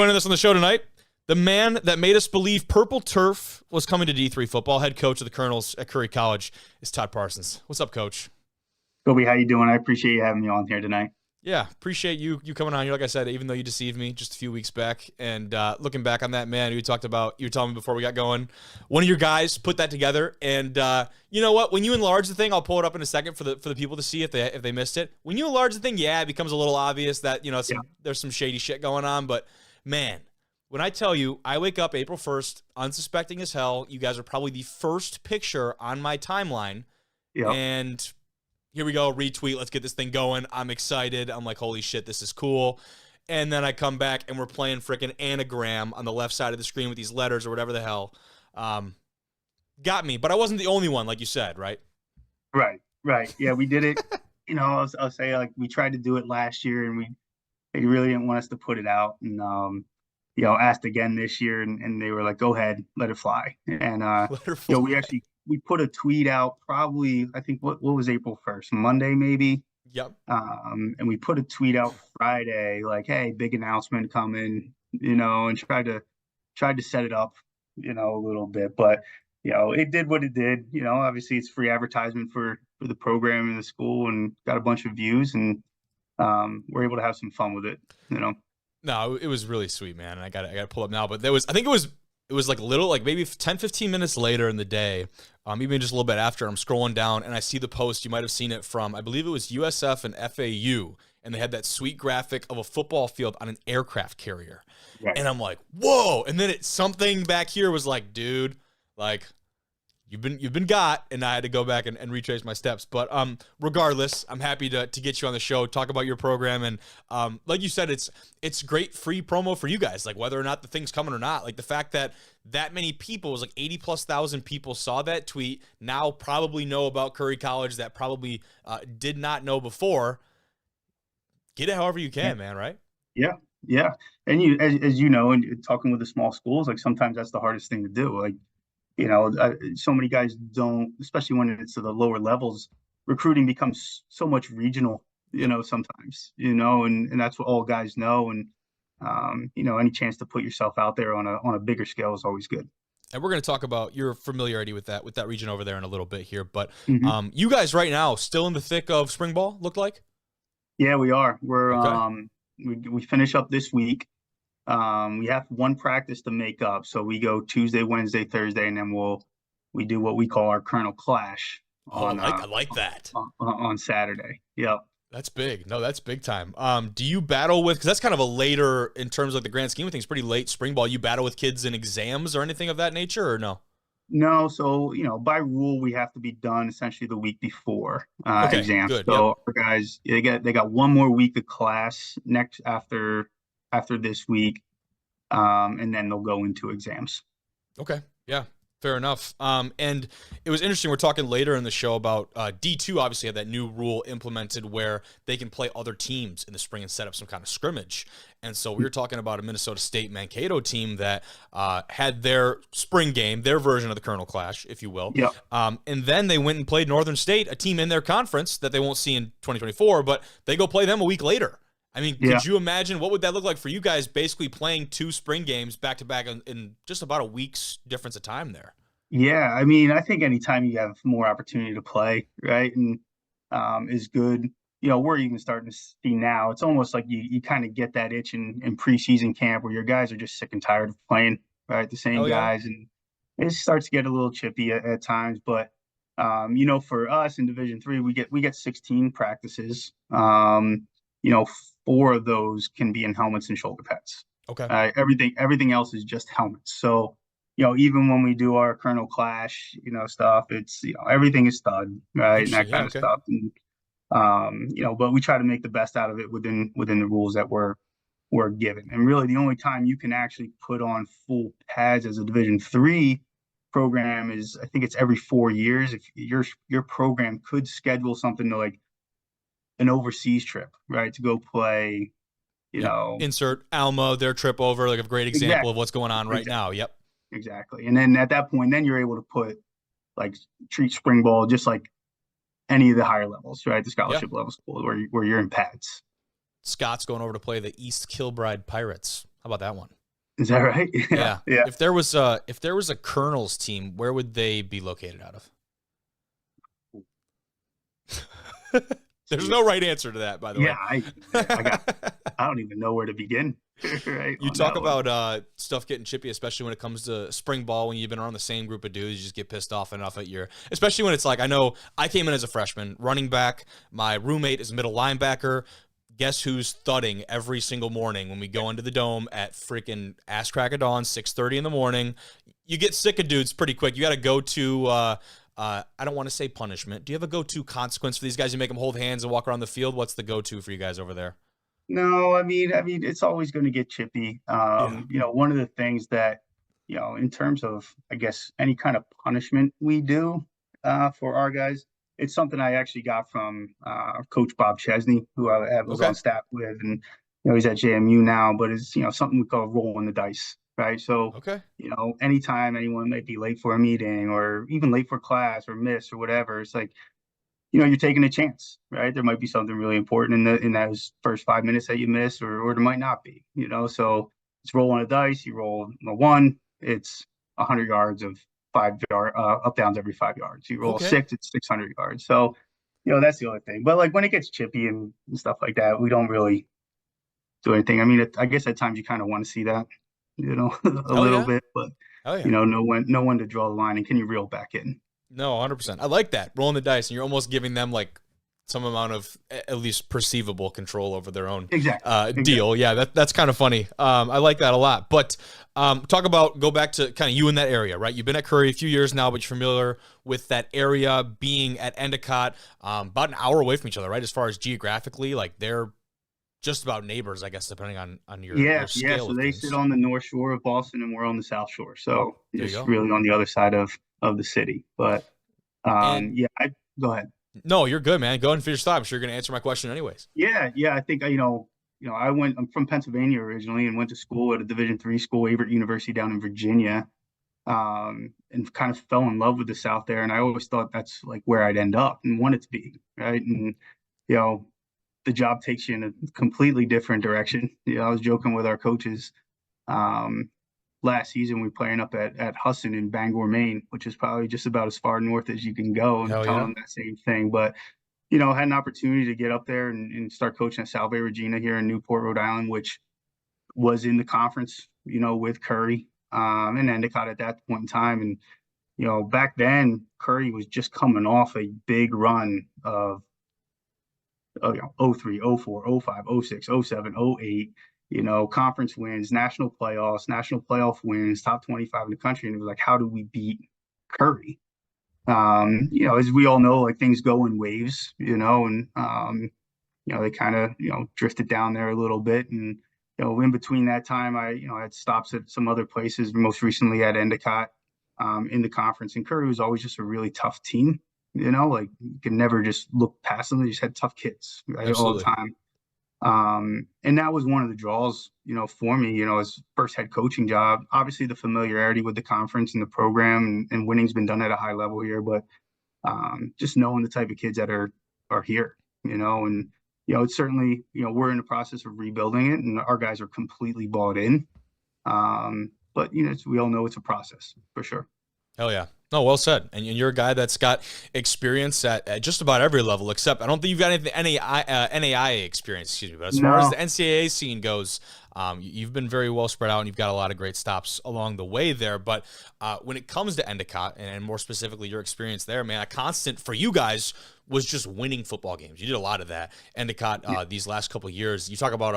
Joining us on the show tonight, the man that made us believe purple turf was coming to D3 football, head coach of the Colonels at Curry College, is Todd Parsons. What's up, Coach? Kobe, how you doing? I appreciate you having me on here tonight. Yeah, appreciate you coming on here. Like I said, even though you deceived me just a few weeks back, and looking back on that, man, you talked about, you were telling me before we got going, one of your guys put that together, and you know what? When you enlarge the thing, I'll pull it up in a second for the people to see if they missed it. When you enlarge the thing, yeah, it becomes a little obvious that there's some shady shit going on, but man. When I tell you, I wake up April 1st, unsuspecting as hell. You guys are probably the first picture on my timeline. Yeah. And here we go, retweet, let's get this thing going. I'm excited. I'm like, holy shit, this is cool. And then I come back and we're playing freaking anagram on the left side of the screen with these letters or whatever the hell. Got me, but I wasn't the only one, like you said, right? Right. Yeah, we did it. I'll say, like, we tried to do it last year and they really didn't want us to put it out. And asked again this year, and they were like, "Go ahead, let it fly." And Let her fly. we put a tweet out probably, I think, what was April 1st, Monday maybe. Yep. And we put a tweet out Friday like, "Hey, big announcement coming," and tried to set it up, a little bit, but it did what it did. Obviously it's free advertisement for the program in the school, and got a bunch of views, and we're able to have some fun with it. No, it was really sweet, man. And I got to pull up now, but I think it was like maybe 10, 15 minutes later in the day, even just a little bit after, I'm scrolling down and I see the post. You might have seen it from, I believe it was USF and FAU, and they had that sweet graphic of a football field on an aircraft carrier. Right. And I'm like, whoa. And then something back here was like, dude, like, You've been got, and I had to go back and retrace my steps. But regardless, I'm happy to get you on the show, talk about your program, and like you said, it's great free promo for you guys. Like, whether or not the thing's coming or not, like the fact that many people, it was like 80,000+ people saw that tweet, now probably know about Curry College that probably did not know before. Get it however you can, man. Right? Yeah. And you, as you know, and talking with the small schools, like sometimes that's the hardest thing to do. Like, so many guys don't, especially when it's to the lower levels, recruiting becomes so much regional, sometimes, and that's what all guys know. And, any chance to put yourself out there on a bigger scale is always good. And we're going to talk about your familiarity with that region over there in a little bit here. But you guys right now still in the thick of spring ball, look like? Yeah, we are. We're, okay. We finish up this week. We have one practice to make up, so we go Tuesday, Wednesday, Thursday, and then we do what we call our Colonel Clash. I like that on Saturday. Yep, that's big. No, that's big time. Do you battle with, because that's kind of a later, in terms of the grand scheme of things, pretty late spring ball? You battle with kids in exams or anything of that nature, or no? No, so by rule we have to be done essentially the week before exams. Good. So yep. Our guys, they got one more week of class next after this week, and then they'll go into exams. Okay. Yeah, fair enough. And it was interesting. We're talking later in the show about D2 obviously had that new rule implemented where they can play other teams in the spring and set up some kind of scrimmage. And so we were talking about a Minnesota State Mankato team that had their spring game, their version of the Colonel Clash, if you will. Yep. And then they went and played Northern State, a team in their conference that they won't see in 2024, but they go play them a week later. I mean, could you imagine what would that look like for you guys, basically playing two spring games back to back in just about a week's difference of time there? Yeah, I mean, I think anytime you have more opportunity to play, right, and is good. We're even starting to see now. It's almost like you kind of get that itch in preseason camp where your guys are just sick and tired of playing, right, the same guys, and it starts to get a little chippy at times. But for us in Division III, we get 16 practices. 4 of those can be in helmets and shoulder pads. Okay. Everything else is just helmets. So, even when we do our Colonel Clash, stuff, it's, everything is stud, right? And that kind of stuff. And, but we try to make the best out of it within the rules that we're given. And really the only time you can actually put on full pads as a Division III program is, I think it's every 4 years. If your program could schedule something to like an overseas trip, right, to go play, insert Alma, their trip over, like a great example of what's going on right now. Yep. Exactly. And then at that point, then you're able to treat spring ball just like any of the higher levels, right? The scholarship level school where you're in pads. Scott's going over to play the East Kilbride Pirates How about that one? Is that right? Yeah, Yeah. yeah. If there was a Colonel's team, where would they be located out of? There's See, no right answer to that, by the yeah, way. I don't even know where to begin, right, You on talk that one. about stuff getting chippy, especially when it comes to spring ball. When you've been around the same group of dudes, you just get pissed off enough at your. Especially when it's like, I know I came in as a freshman, running back. My roommate is a middle linebacker. Guess who's thudding every single morning when we go into the dome at freaking ass crack of dawn, 6:30 in the morning. You get sick of dudes pretty quick. You got to go to. I don't want to say punishment. Do you have a go-to consequence for these guys? You make them hold hands and walk around the field. What's the go-to for you guys over there? No, I mean, it's always going to get chippy. Yeah. One of the things that, in terms of, I guess, any kind of punishment we do for our guys, it's something I actually got from Coach Bob Chesney, who I was on Okay. staff with, and he's at JMU now, but it's something we call rolling the dice, right? So, Okay. anytime anyone might be late for a meeting or even late for class or miss or whatever, it's like you're taking a chance, right? There might be something really important in those first 5 minutes that you miss, or there might not be. So it's rolling a dice. You roll a one, it's 100 yards of 5 yard up downs every 5 yards. You roll a Okay. six, it's 600 yards. So that's the other thing. But like when it gets chippy and stuff like that, we don't really do anything. I mean, I guess at times you kind of want to see that, a Hell little yeah. bit, but Hell yeah. know when to draw the line and can you reel back in? No, 100%. I like that. Rolling the dice, and you're almost giving them like some amount of at least perceivable control over their own Exactly. Exactly. deal. Yeah, that's kind of funny. I like that a lot. But go back to kind of you in that area, right? You've been at Curry a few years now, but you're familiar with that area being at Endicott, about an hour away from each other, right? As far as geographically, like they're just about neighbors, I guess, depending on your Yeah, yeah. scale So of they sit things. on the North Shore of Boston, and we're on the South Shore. So There you just go. really on the other side of the city. But And yeah, go ahead. no, you're good, man. Go ahead and finish thought. I'm sure you're going to answer my question anyways. Yeah, yeah. I think I'm from Pennsylvania originally and went to school at a Division III school, Averett University down in Virginia, and kind of fell in love with the South there. And I always thought that's like where I'd end up and wanted to be, right? And you know, the job takes you in a completely different direction. I was joking with our coaches. Um, Last season we were playing up at Husson in Bangor, Maine, which is probably just about as far north as you can go, and Hell telling yeah. them that same thing. But had an opportunity to get up there and start coaching at Salve Regina here in Newport, Rhode Island, which was in the conference, with Curry and Endicott at that point in time. And back then Curry was just coming off a big run of 03, 04, 05, 06, 07, 08, conference wins, national playoffs, national playoff wins, top 25 in the country. And it was like, how do we beat Curry? As we all know, like things go in waves, and they kind of, drifted down there a little bit. And, in between that time, I had stops at some other places, most recently at Endicott, in the conference. And Curry was always just a really tough team, like you could never just look past them. They just had tough kids, right, all the Absolutely. time. And that was one of the draws, for me, as first head coaching job. Obviously, the familiarity with the conference and the program and winning's been done at a high level here, but just knowing the type of kids that are here, and it's certainly, we're in the process of rebuilding it, and our guys are completely bought in. But we all know it's a process for sure. Hell yeah. No, well said. And you're a guy that's got experience at just about every level, except I don't think you've got any NAIA experience, excuse me. But as far as the No, NCAA scene goes, you've been very well spread out and you've got a lot of great stops along the way there. But when it comes to Endicott, and more specifically your experience there, man, a constant for you guys was just winning football games. You did a lot of that. Endicott, these last couple of years, you talk about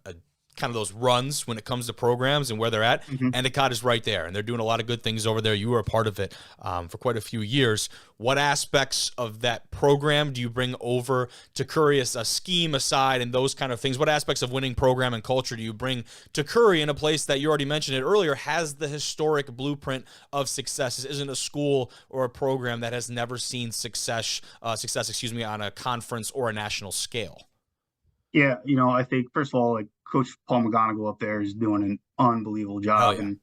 a kind of those runs when it comes to programs and where they're at. mhm. Endicott is right there, and they're doing a lot of good things over there. You were a part of it for quite a few years. What aspects of that program do you bring over to Curry, a scheme aside and those kind of things? What aspects of winning program and culture do you bring to Curry in a place that you already mentioned it earlier has the historic blueprint of success? This isn't a school or a program that has never seen success, on a conference or a national scale. Yeah, I think first of all, like Coach Paul McGonigal up there is doing an unbelievable Hell job,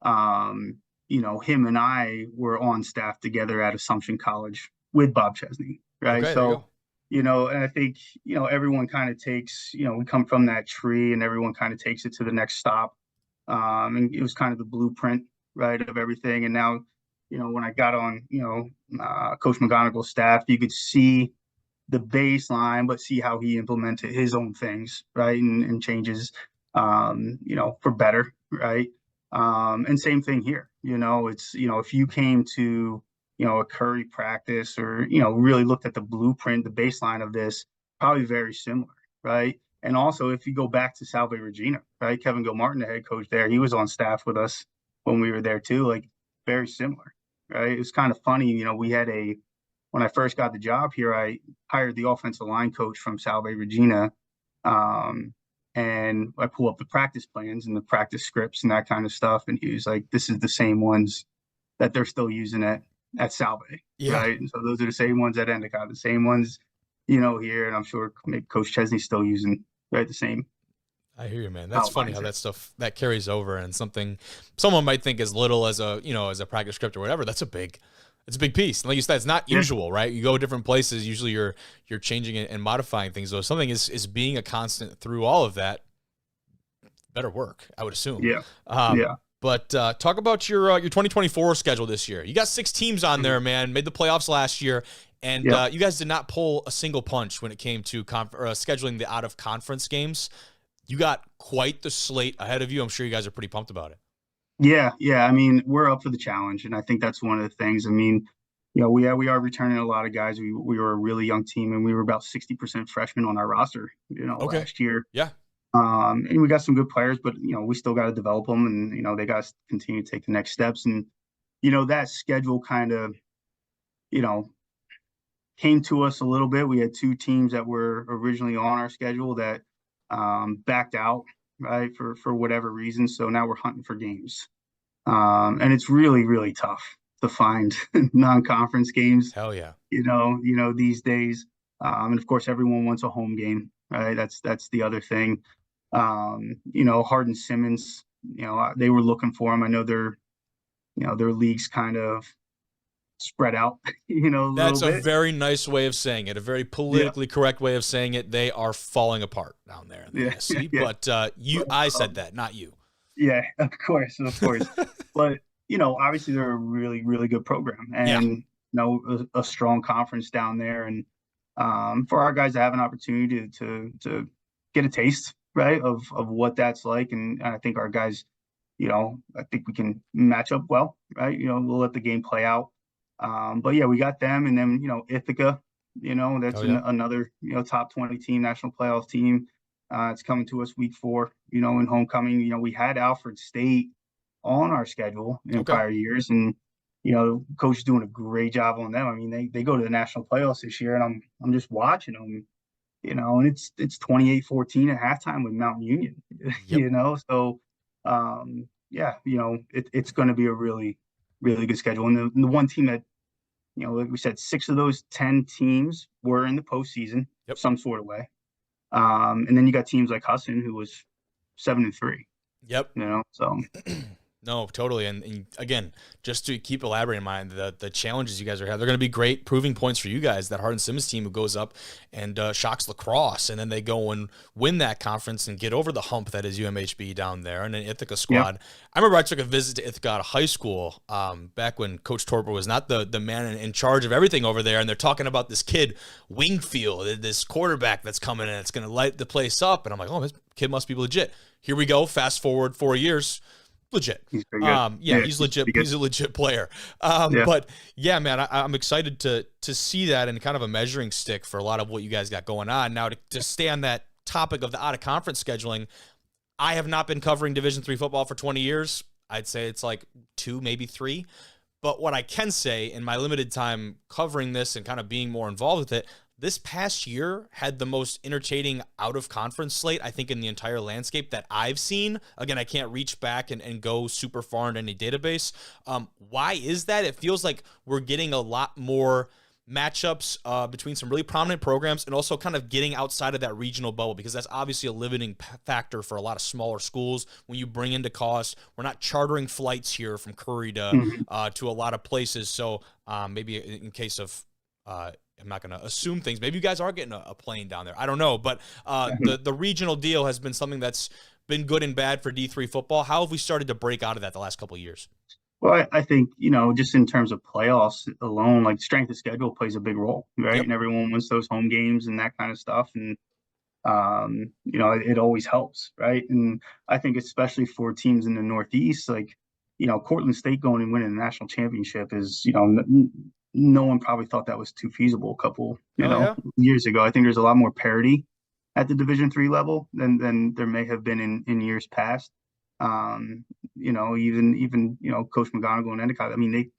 yeah. and him and I were on staff together at Assumption College with Bob Chesney, right? Okay, there you So go. And I think, everyone kind of takes, we come from that tree and everyone kind of takes it to the next stop. And it was kind of the blueprint, right, of everything. And now, when I got on, Coach McGonagall's staff, you could see the baseline, but see how he implemented his own things, right, and changes, for better, right. And same thing here. It's if you came to a Curry practice or really looked at the blueprint, the baseline of this, probably very similar, right. And also, if you go back to Salve Regina, right, Kevin Gilmartin, the head coach there, he was on staff with us when we were there too, like very similar, right. It's kind of funny, we had when I first got the job here, I hired the offensive line coach from Salve Regina. And I pull up the practice plans and the practice scripts and that kind of stuff. And he was like, this is the same ones that they're still using at Salve, Yeah. right? And so those are the same ones at Endicott, the same ones, here. And I'm sure maybe Coach Chesney's still using, right, the same. I hear you, man. That's funny how that stuff that carries over, and something someone might think as little as as a practice script or whatever. It's a big piece. And like you said, it's not usual, right? You go different places. Usually you're changing it and modifying things. So if something is being a constant through all of that, better work, I would assume. Yeah. But talk about your 2024 schedule this year. You got 6 teams on there, man. Made the playoffs last year. And you guys did not pull a single punch when it came to scheduling the out-of-conference games. You got quite the slate ahead of you. I'm sure you guys are pretty pumped about it. Yeah. I mean, we're up for the challenge, and I think that's one of the things. I mean, we are returning a lot of guys. We were a really young team, and we were about 60% freshmen on our roster, last year. Yeah. And we got some good players, but we still got to develop them, and they got to continue to take the next steps. And that schedule kind of came to us a little bit. We had 2 teams that were originally on our schedule that backed out, right, for whatever reason. So now we're hunting for games, and it's really, really tough to find non-conference games. Hell yeah. These days, and of course everyone wants a home game, right? That's the other thing. Hardin Simmons, they were looking for him. I know their league's kind of spread out, That's a bit. very nice way of saying it, a very politically correct way of saying it. They are falling apart down there in the SC, but I said that, not you. Yeah, of course. But obviously they're a really, really good program, and a strong conference down there, and for our guys to have an opportunity to get a taste, right, of what that's like, and I think our guys, I think we can match up well, right. We'll let the game play out. But yeah, we got them, and then Ithaca, that's another top 20 team, national playoff team. It's coming to us week 4, in homecoming. We had Alfred State on our schedule in prior years, and coach is doing a great job on them. I mean, they go to the national playoffs this year, and I'm just watching them, and it's 28-14 at halftime with Mountain Union. So it's going to be a really, really good schedule. And the one team that, like we said, 6 of those 10 teams were in the postseason, some sort of way. And then you got teams like Hudson, who was 7-3. Yep. So. No, totally. And again, just to keep elaborating in mind, the challenges you guys are having, they're going to be great proving points for you guys. That Hardin Simmons team who goes up and shocks lacrosse, and then they go and win that conference and get over the hump that is UMHB down there. And then Ithaca squad. I remember I took a visit to Ithaca out of high school back when Coach Torper was not the man in charge of everything over there. And they're talking about this kid, Wingfield, this quarterback that's coming and it's going to light the place up. And I'm like, oh, this kid must be legit. Here we go. Fast forward 4 years. Legit. He's he's legit. He's a legit player. But yeah, man, I'm excited to see that and kind of a measuring stick for a lot of what you guys got going on. Now, to stay on that topic of the out of conference scheduling, I have not been covering Division III football for 20 years. I'd say it's like 2, maybe 3. But what I can say in my limited time covering this and kind of being more involved with it, this past year had the most entertaining out-of-conference slate, I think, in the entire landscape that I've seen. Again, I can't reach back and go super far in any database. Why is that? It feels like we're getting a lot more matchups between some really prominent programs and also kind of getting outside of that regional bubble, because that's obviously a limiting factor for a lot of smaller schools when you bring into cost. We're not chartering flights here from Curry to a lot of places. So maybe in case of I'm not going to assume things. Maybe you guys are getting a plane down there. I don't know. But the regional deal has been something that's been good and bad for D3 football. How have we started to break out of that the last couple of years? Well, I think, just in terms of playoffs alone, like strength of schedule plays a big role, right? Yep. And everyone wants those home games and that kind of stuff. And, it always helps, right? And I think especially for teams in the Northeast, like, Cortland State going and winning the national championship is, no one probably thought that was too feasible a couple, Oh, yeah. years ago. I think there's a lot more parity at the Division III level than there may have been in years past. Um, even Coach McGonigal and Endicott. I mean,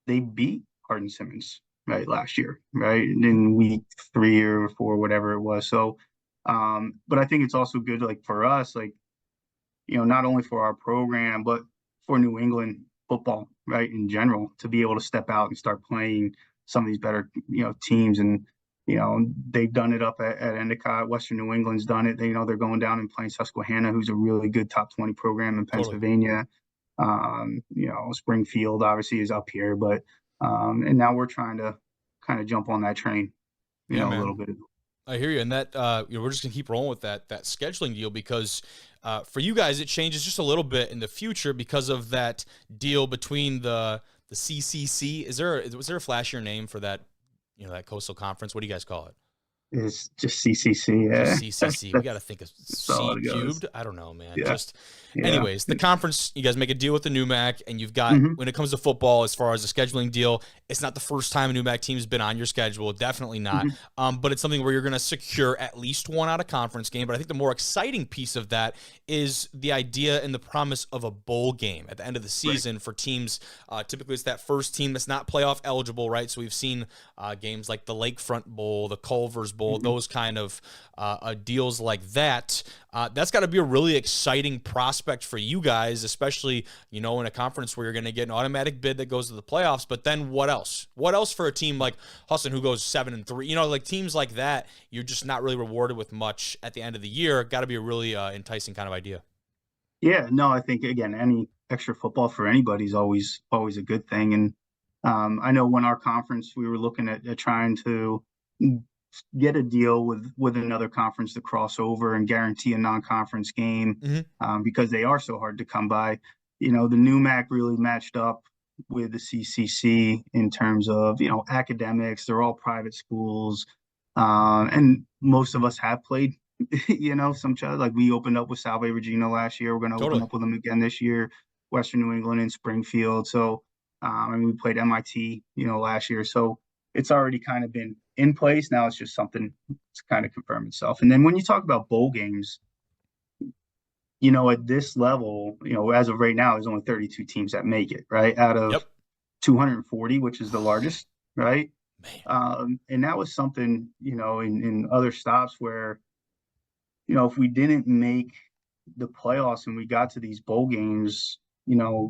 they beat Hardin Simmons right last year, right in week 3 or 4, whatever it was. So, but I think it's also good, like for us, like not only for our program but for New England football, right, in general, to be able to step out and start playing some of these better teams. And they've done it up at Endicott. Western New England's done it. They're going down and playing Susquehanna, who's a really good top 20 program in Totally. Pennsylvania. Springfield obviously is up here, but and now we're trying to kind of jump on that train, Yeah, a man. little bit. I hear you, and that we're just gonna keep rolling with that scheduling deal because for you guys it changes just a little bit in the future because of that deal between the CCC. Was there a flashier name for that? That coastal conference. What do you guys call it? It's just CCC, Just yeah. CCC. We got to think of That's all C it goes. cubed. I don't know, man. Yeah, Just, yeah. anyways, the conference. You guys make a deal with the NUMAC, and you've got Hmm. when it comes to football, as far as the scheduling deal, it's not the first time a NUMAC team's been on your schedule. Definitely not. Hmm. But it's something where you're going to secure at least one out of conference game. But I think the more exciting piece of that is the idea and the promise of a bowl game at the end of the season for teams. Typically, it's that first team that's not playoff eligible, right? So we've seen games like the Lakefront Bowl, the Culver's Bowl, those kind of deals like that. That's got to be a really exciting prospect for you guys, especially, in a conference where you're going to get an automatic bid that goes to the playoffs. But then what else? What else for a team like Husson who goes 7-3? Like teams like that, you're just not really rewarded with much at the end of the year. Got to be a really enticing kind of idea. Yeah, no, I think again, any extra football for anybody is always a good thing. And I know when our conference, we were looking at trying to get a deal with another conference to cross over and guarantee a non-conference game, because they are so hard to come by. The NUMAC really matched up with the CCC in terms of academics. They're all private schools, and most of us have played some child. Like we opened up with Salve Regina last year. We're going to open Totally. up with them again this year. Western New England and Springfield. So, and we played MIT, last year. So it's already kind of been in place. Now it's just something to kind of confirm itself. And then when you talk about bowl games, at this level, as of right now, there's only 32 teams that make it, right? Out of Yep. 240, which is the largest, right? Man. And that was something, in other stops where, if we didn't make the playoffs and we got to these bowl games,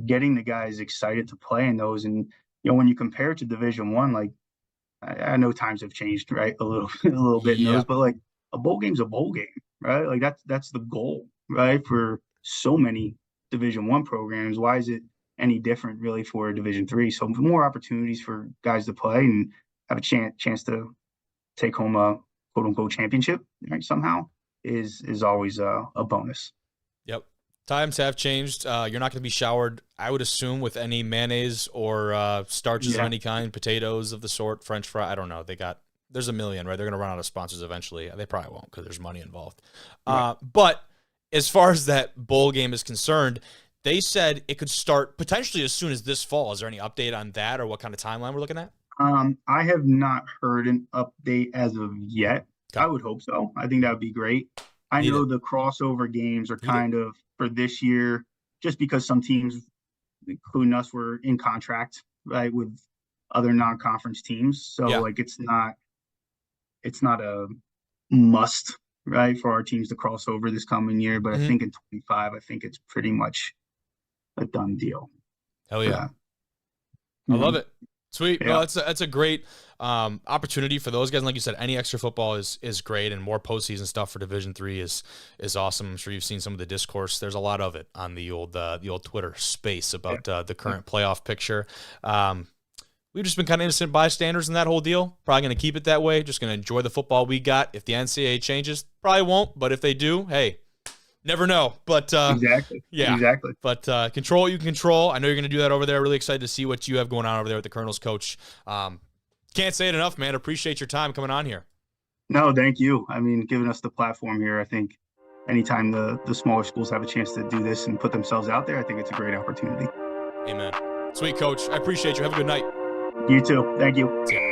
getting the guys excited to play in those. And, when you compare it to Division I, like I know times have changed, right? A little, a little bit in those, Yeah. but like a bowl game's a bowl game, right? Like that's the goal, right? For so many Division I programs. Why is it any different really for Division III? So more opportunities for guys to play and have a chance to take home a quote unquote championship, right? Somehow is always a bonus. Yep. Times have changed. You're not going to be showered, I would assume, with any mayonnaise or starches of Yeah, any kind, potatoes of the sort, French fry. I don't know. There's a million, right? They're going to run out of sponsors eventually. They probably won't because there's money involved. right. But as far as that bowl game is concerned, they said it could start potentially as soon as this fall. Is there any update on that or what kind of timeline we're looking at? I have not heard an update as of yet. Okay. I would hope so. I think that would be great. I Need know it. the crossover games are Need it. kind of for this year, just because some teams, including us, were in contract, right, with other non-conference teams. So Yeah. like it's not a must, right, for our teams to cross over this coming year. But I Hmm. think in 25, I think it's pretty much a done deal Hell for yeah. that. I Yeah. love it. Sweet. No, Yeah. that's a great opportunity for those guys. And like you said, any extra football is great, and more postseason stuff for Division III is awesome. I'm sure you've seen some of the discourse. There's a lot of it on the old Twitter space about the current playoff picture. we've just been kind of innocent bystanders in that whole deal. Probably going to keep it that way. Just going to enjoy the football we got. If the NCAA changes, probably won't. But if they do, hey, never know. But exactly. Yeah. Exactly. But control what you can control. I know you're going to do that over there. Really excited to see what you have going on over there with the Colonels, coach. Can't say it enough, man. Appreciate your time coming on here. No, thank you. I mean, giving us the platform here, I think anytime the smaller schools have a chance to do this and put themselves out there, I think it's a great opportunity. Amen. Sweet, coach. I appreciate you. Have a good night. You too. Thank you. See ya.